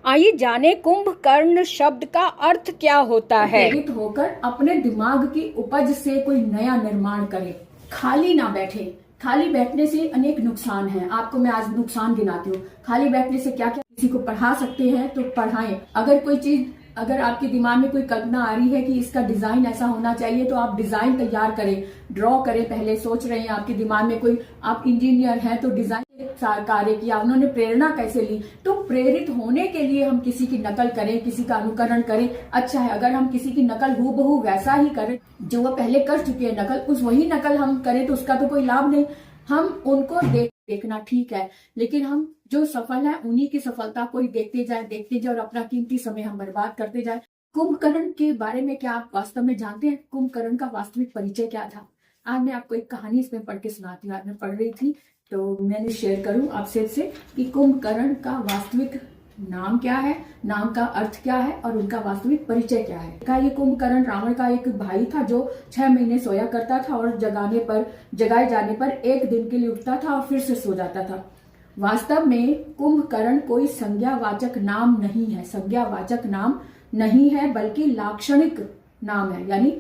आइए जाने कुंभकर्ण शब्द का अर्थ क्या होता है। प्रेरित होकर अपने दिमाग की उपज से कोई नया निर्माण करे, खाली ना बैठे। खाली बैठने से अनेक नुकसान हैं। आपको मैं आज नुकसान गिनाती हूँ। खाली बैठने से क्या क्या, किसी को पढ़ा सकते हैं तो पढ़ाएं। अगर आपके दिमाग में कोई कल्पना आ रही है कि इसका डिजाइन ऐसा होना चाहिए तो आप डिजाइन तैयार करें, ड्रॉ करें। पहले सोच रहे हैं आपके दिमाग में कोई, आप इंजीनियर हैं तो डिजाइन कार्य किया, उन्होंने प्रेरणा कैसे ली। तो प्रेरित होने के लिए हम किसी की नकल करें, किसी का अनुकरण करें, अच्छा है। अगर हम किसी की नकल हूबहू वैसा ही करें जो वो पहले कर चुके हैं नकल, उस वही नकल हम करें तो उसका तो कोई लाभ नहीं। हम उनको देखना ठीक है, लेकिन हम जो सफल है उन्हीं की सफलता को ही देखते जाए और अपना कीमती समय हम बर्बाद करते जाए। कुंभकर्ण के बारे में क्या आप वास्तव में जानते हैं? कुंभकर्ण का वास्तविक परिचय क्या था? आज मैं आपको एक कहानी इसमें पढ़ के सुनाती हूँ। आज मैं पढ़ रही थी तो मैंने शेयर करूं आपसे इससे कि कुंभकर्ण का वास्तविक नाम क्या है, नाम का अर्थ क्या है और उनका वास्तविक परिचय क्या है। ये कुंभकर्ण रावण का एक भाई था जो 6 महीने सोया करता था और जगाए जाने पर एक दिन के लिए उठता था और फिर से सो जाता था। वास्तव में कुंभकर्ण कोई संज्ञावाचक नाम नहीं है, संज्ञावाचक नाम नहीं है, बल्कि लाक्षणिक नाम है, यानी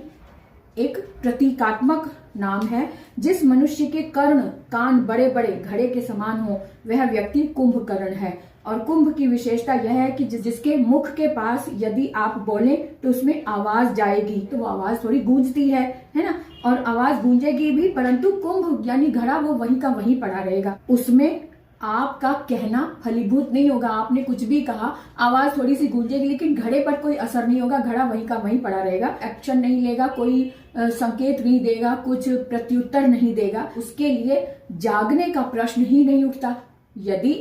एक प्रतीकात्मक नाम है। जिस मनुष्य के कर्ण कान बड़े बड़े घड़े के समान हो वह व्यक्ति कुंभकर्ण है। और कुंभ की विशेषता यह है कि जिसके मुख के पास यदि आप बोलें तो उसमें आवाज जाएगी, तो वो आवाज थोड़ी गूंजती है ना, और आवाज गूंजेगी भी, परंतु कुंभ यानी घड़ा वो वहीं का वहीं पड़ा रहेगा। उसमें आपका कहना फलीभूत नहीं होगा। आपने कुछ भी कहा, आवाज थोड़ी सी गूंजेगी लेकिन घड़े पर कोई असर नहीं होगा, घड़ा वहीं का वहीं पड़ा रहेगा। एक्शन नहीं लेगा, कोई संकेत नहीं देगा, कुछ प्रत्युत्तर नहीं देगा। उसके लिए जागने का प्रश्न ही नहीं उठता। यदि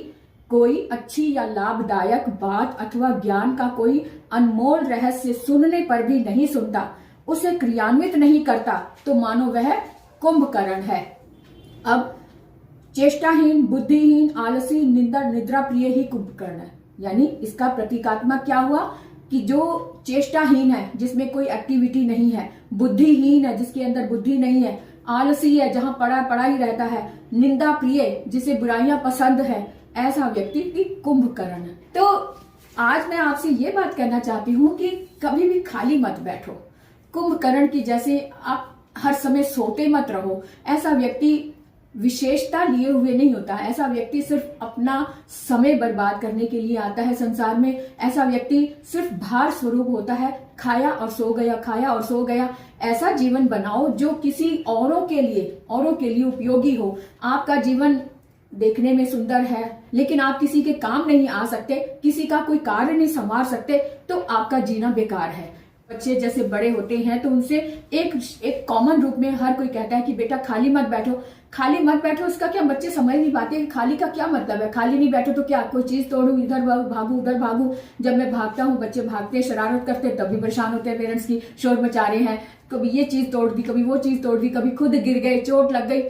कोई अच्छी या लाभदायक बात अथवा ज्ञान का कोई अनमोल रहस्य सुनने पर भी नहीं सुनता, उसे क्रियान्वित नहीं करता, तो मानो वह कुंभकर्ण है। अब चेष्टाहीन, बुद्धिहीन, आलसी, निद्रा प्रिय ही कुंभकर्ण है। यानी इसका प्रतीकात्मक क्या हुआ कि जो चेष्टाहीन है, जिसमें कोई एक्टिविटी नहीं है, बुद्धिहीन है, जिसके अंदर बुद्धि नहीं है, आलसी है, जहां पड़ा ही रहता है, निंदा प्रिय, जिसे बुराइयां पसंद है, ऐसा व्यक्ति की कुंभकर्ण है। तो आज मैं आपसे ये बात कहना चाहती हूँ कि कभी भी खाली मत बैठो। कुंभकर्ण की जैसे आप हर समय सोते मत रहो। ऐसा व्यक्ति विशेषता लिए हुए नहीं होता। ऐसा व्यक्ति सिर्फ अपना समय बर्बाद करने के लिए आता है संसार में। ऐसा व्यक्ति सिर्फ भार स्वरूप होता है, खाया और सो गया, खाया और सो गया। ऐसा जीवन बनाओ जो किसी औरों के लिए उपयोगी हो। आपका जीवन देखने में सुंदर है लेकिन आप किसी के काम नहीं आ सकते, किसी का कोई कार्य नहीं संभाल सकते, तो आपका जीना बेकार है। बच्चे जैसे बड़े होते हैं तो उनसे एक कॉमन रूप में हर कोई कहता है कि बेटा खाली मत बैठो, खाली मत बैठो। उसका क्या बच्चे समझ नहीं पाते कि खाली का क्या मतलब है। खाली नहीं बैठो तो क्या कोई चीज तोड़ू, इधर भागू उधर भागू। जब मैं भागता हूँ बच्चे भागते शरारत करते तब भी परेशान होते हैं पेरेंट्स की, शोर मचा रहे हैं, कभी ये चीज तोड़ दी, कभी वो चीज तोड़ दी, कभी खुद गिर गए, चोट लग गई।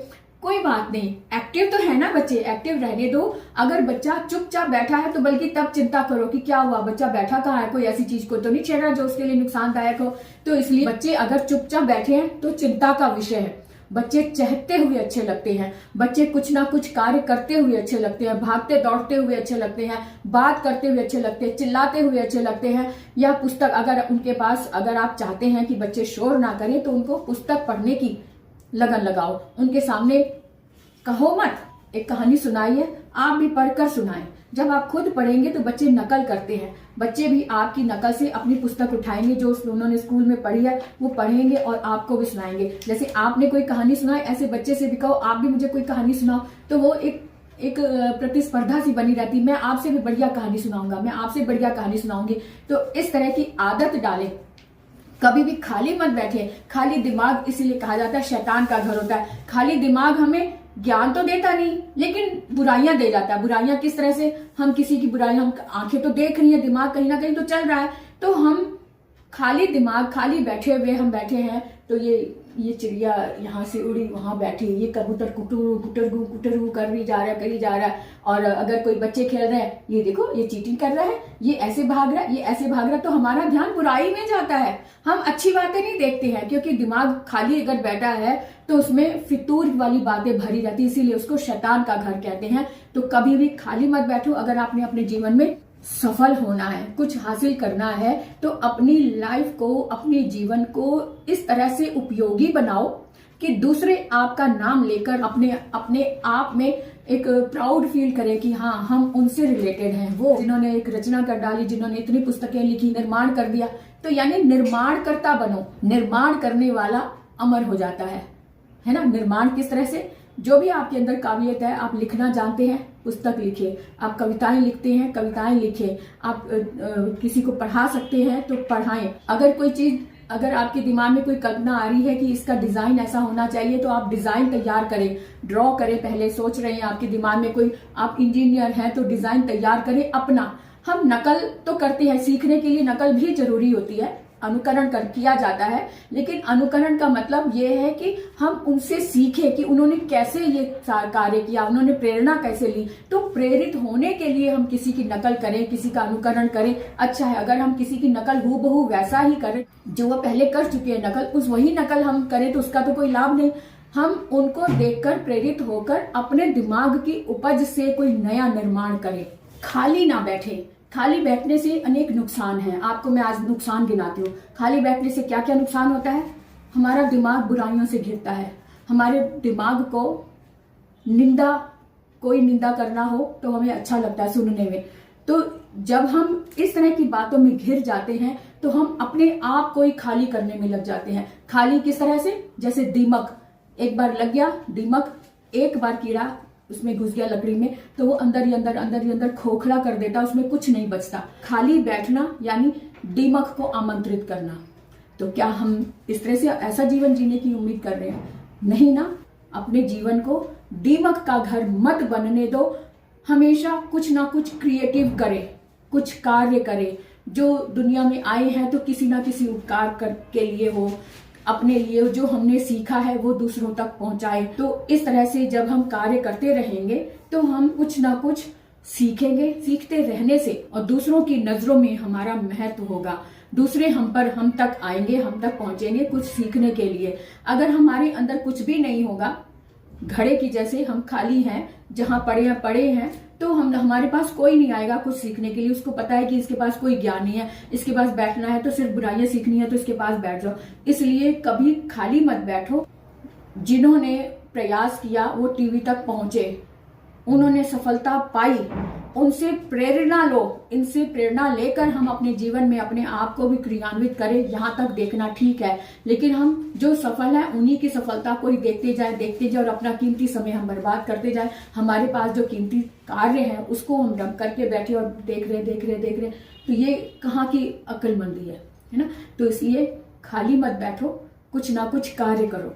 कोई बात नहीं, एक्टिव तो है ना बच्चे, एक्टिव रहने दो। अगर बच्चा चुपचाप बैठा है तो बल्कि तब चिंता करो कि क्या हुआ, बच्चा बैठा कहाँ है, कोई ऐसी चीज को तो नहीं छेड़ा जो उसके लिए नुकसानदायक हो। तो इसलिए बच्चे अगर चुपचाप बैठे हैं तो चिंता का विषय है। बच्चे चहकते हुए अच्छे लगते हैं, बच्चे कुछ ना कुछ कार्य करते हुए अच्छे लगते हैं, भागते दौड़ते हुए अच्छे लगते हैं, बात करते हुए अच्छे लगते हैं, चिल्लाते हुए अच्छे लगते हैं। या पुस्तक अगर उनके पास, अगर आप चाहते हैं कि बच्चे शोर ना करें तो उनको पुस्तक पढ़ने की लगन लगाओ। उनके सामने कहो मत, एक कहानी सुनाइए, आप भी पढ़कर सुनाएं। जब आप खुद पढ़ेंगे तो बच्चे नकल करते हैं, बच्चे भी आपकी नकल से अपनी पुस्तक उठाएंगे जो उन्होंने स्कूल में पढ़ी है वो पढ़ेंगे और आपको भी सुनाएंगे। जैसे आपने कोई कहानी सुनाई, ऐसे बच्चे से भी कहो आप भी मुझे कोई कहानी सुनाओ, तो वो एक प्रतिस्पर्धा सी बनी रहती, मैं आपसे भी बढ़िया कहानी सुनाऊंगा, मैं आपसे बढ़िया कहानी सुनाऊंगी। तो इस तरह की आदत डालें। कभी भी खाली मत बैठे। खाली दिमाग इसीलिए कहा जाता है शैतान का घर होता है। खाली दिमाग हमें ज्ञान तो देता नहीं लेकिन बुराइयां दे जाता है। बुराइयां किस तरह से, हम किसी की बुराई, हम आंखें तो देख रही है, दिमाग कहीं ना कहीं तो चल रहा है, तो हम खाली दिमाग, खाली बैठे हुए हम बैठे हैं तो ये चिड़िया यहाँ से उड़ी वहां बैठी, ये कबूतर कुटरगू करी जा रहा है। और अगर कोई बच्चे खेल रहे हैं, ये देखो ये चीटिंग कर रहा है, ये ऐसे भाग रहा है, ये ऐसे भाग रहा है, तो हमारा ध्यान बुराई में जाता है। हम अच्छी बातें नहीं देखते हैं क्योंकि दिमाग खाली अगर बैठा है तो उसमें फितूर वाली बातें भरी रहती है, इसीलिए उसको शैतान का घर कहते हैं। तो कभी भी खाली मत बैठो। अगर आपने अपने जीवन में सफल होना है, कुछ हासिल करना है, तो अपनी लाइफ को, अपने जीवन को इस तरह से उपयोगी बनाओ कि दूसरे आपका नाम लेकर अपने आप में एक प्राउड फील करें कि हाँ, हम उनसे रिलेटेड हैं। वो जिन्होंने एक रचना कर डाली, जिन्होंने इतनी पुस्तकें लिखी, निर्माण कर दिया, तो यानी निर्माणकर्ता बनो। निर्माण करने वाला अमर हो जाता है ना। निर्माण किस तरह से? जो भी आपके अंदर काबिलियत है, आप लिखना जानते हैं, पुस्तक लिखिए। आप कविताएं लिखते हैं, कविताएं लिखिए। आप किसी को पढ़ा सकते हैं तो पढ़ाएं। अगर आपके दिमाग में कोई कल्पना आ रही है कि इसका डिजाइन ऐसा होना चाहिए, तो आप डिजाइन तैयार करें, ड्रॉ करें। पहले सोच रहे हैं आपके दिमाग में कोई, आप इंजीनियर हैं तो डिजाइन तैयार करें अपना। हम नकल तो करते हैं, सीखने के लिए नकल भी जरूरी होती है, अनुकरण किया जाता है, लेकिन अनुकरण का मतलब ये है कि हम उनसे सीखें कि उन्होंने कैसे ये कार्य किया, उन्होंने प्रेरणा कैसे ली। तो प्रेरित होने के लिए हम किसी की नकल करें, किसी का अनुकरण करें, अच्छा है। अगर हम किसी की नकल हूबहू वैसा ही करें जो वो पहले कर चुके हैं नकल, वही नकल हम करें तो उसका तो कोई लाभ नहीं। हम उनको देखकर प्रेरित होकर अपने दिमाग की उपज से कोई नया निर्माण करें। खाली ना बैठे। खाली बैठने से अनेक नुकसान हैं। आपको मैं आज नुकसान गिनाती हूँ। खाली बैठने से क्या क्या नुकसान होता है? हमारा दिमाग बुराइयों से घिरता है। हमारे दिमाग को कोई निंदा करना हो तो हमें अच्छा लगता है सुनने में। तो जब हम इस तरह की बातों में घिर जाते हैं तो हम अपने आप को ही खाली करने में लग जाते हैं। खाली किस तरह से? जैसे दीमक, एक बार लग गया दीमक, एक बार कीड़ा उसमें घुस गया लकड़ी में, तो वो अंदर ही अंदर खोखला कर देता, उसमें कुछ नहीं बचता। खाली बैठना यानी दीमक को आमंत्रित करना। तो क्या हम इस तरह से ऐसा जीवन जीने की उम्मीद कर रहे हैं? नहीं ना। अपने जीवन को दीमक का घर मत बनने दो। हमेशा कुछ ना कुछ क्रिएटिव करें, कुछ कार्य करें। जो दुनिया में आए हैं तो किसी ना किसी उपकार के लिए हो, अपने लिए जो हमने सीखा है वो दूसरों तक पहुंचाए। तो इस तरह से जब हम कार्य करते रहेंगे तो हम कुछ ना कुछ सीखेंगे। सीखते रहने से और दूसरों की नजरों में हमारा महत्व होगा। दूसरे हम तक आएंगे, हम तक पहुंचेंगे कुछ सीखने के लिए। अगर हमारे अंदर कुछ भी नहीं होगा, घड़े की जैसे हम खाली हैं, जहां पड़े हैं, तो हमारे पास कोई नहीं आएगा कुछ सीखने के लिए। उसको पता है कि इसके पास कोई ज्ञान नहीं है, इसके पास बैठना है तो सिर्फ बुराइयां सीखनी है तो इसके पास बैठ जाओ। इसलिए कभी खाली मत बैठो। जिन्होंने प्रयास किया वो टीवी तक पहुंचे, उन्होंने सफलता पाई, उनसे प्रेरणा लो। इनसे प्रेरणा लेकर हम अपने जीवन में अपने आप को भी क्रियान्वित करें। यहाँ तक देखना ठीक है, लेकिन हम जो सफल है उन्हीं की सफलता को ही देखते जाए और अपना कीमती समय हम बर्बाद करते जाए। हमारे पास जो कीमती कार्य है उसको हम डंप करके बैठे और देख रहे, तो ये कहाँ की अक्लमंदी है ना। तो इसलिए खाली मत बैठो, कुछ ना कुछ कार्य करो।